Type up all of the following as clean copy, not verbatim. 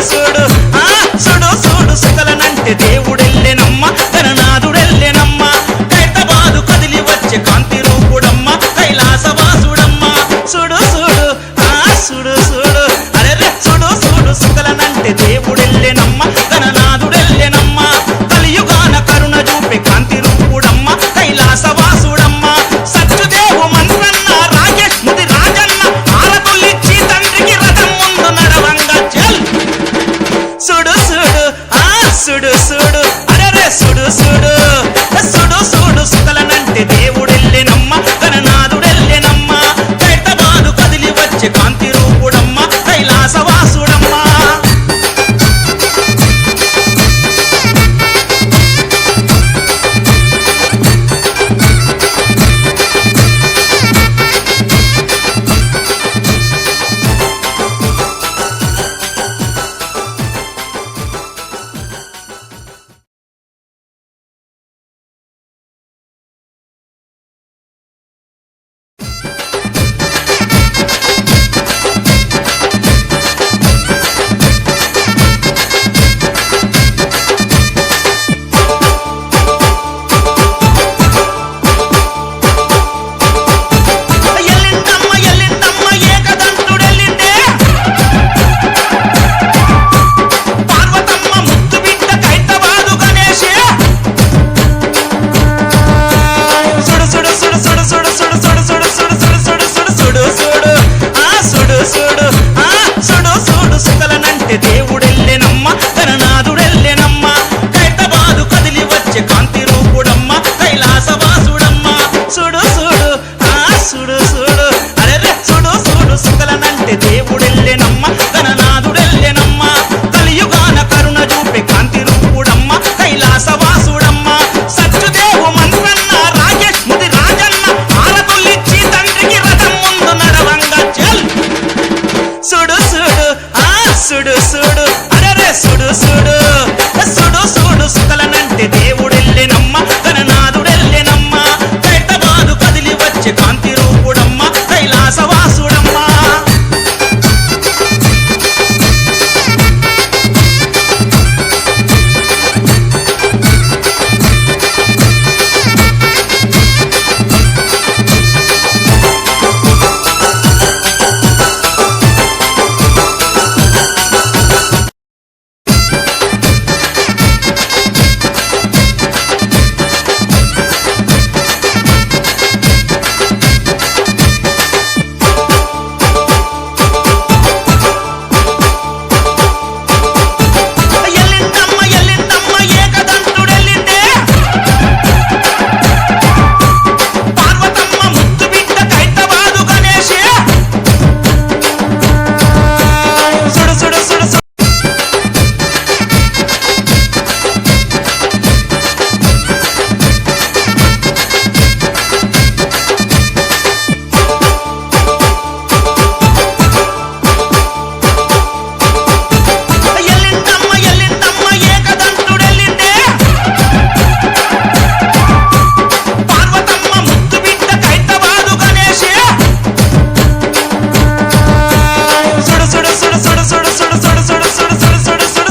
సుడు ఆ సుడు సుడు సుకలనంటే దేవుడెల్లెనమ్మ గణనాథుడెల్లెనమ్మ ఖైరతాబాదు కదిలి వచ్చే కాంతి రూపుడమ్మ కైలాసవాసుడమ్మ సుడు సుడు ఆ సుడు సుడు అరెరే సుడు సుడు సుకలనంటే దేవుడెల్లెనమ్మ గణనాథుడెల్లెనమ్మ కలియుగాన కరుణ చూపే కాంతి రూపుడమ్మ కైలాసవాసుడమ్మ సత్యదేవు మంత్రన్న రాజేష్ ముది రాజన్న ఆరతుల్లిచ్చి తండ్రికి రథం ముందు నడవంగా చల్ సుడు సుడు ఆ సుడు సుడు అరెరే సుడు సుడు సుడు సుడు సుకలనంటే దేవుడెల్లెనమ్మ గణనాథుడెల్లెనమ్మ ఖైరతాబాదు కదిలి వచ్చే కాంతి రూపుడమ్మ కైలాసవాసుడమ్మ దేవుడెల్లెనమ్మ గణనాథుడెల్లెనమ్మ ఖైరతాబాదు కదిలి వచ్చే కాంతి రూపుడమ్మ కైలాసవాసుడమ్మ సుడు సుడు ఆ సుడు సుడు అరెరే సుడు సుడు సుకలనంటే దేవుడెల్లెనమ్మ గణనాథుడెల్లెనమ్మ కలియుగాన కరుణ చూపే కాంతి రూపుడమ్మ కైలాసవాసుడమ్మ సత్యదేవు మంత్రన్న రాజేష్ ముది రాజన్న ఆరతుల్లిచ్చి తండ్రికి రథం ముందు నడవంగా చల్ సుడు సుడు ఆ సుడు సుడు అరెరే సుడు సుడు సుడు సుడు సుకలనంటే దేవుడెల్లెనమ్మ గణనాథుడెల్లెనమ్మ ఖైరతాబాదు కదిలి వచ్చే కాంతి రూపుడమ్మ కైలాసవాసుడమ్మ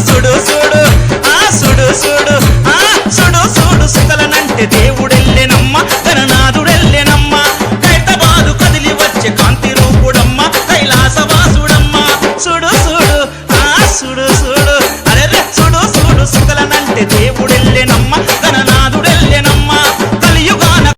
సుడు సుడు ఆ సుడు సుడు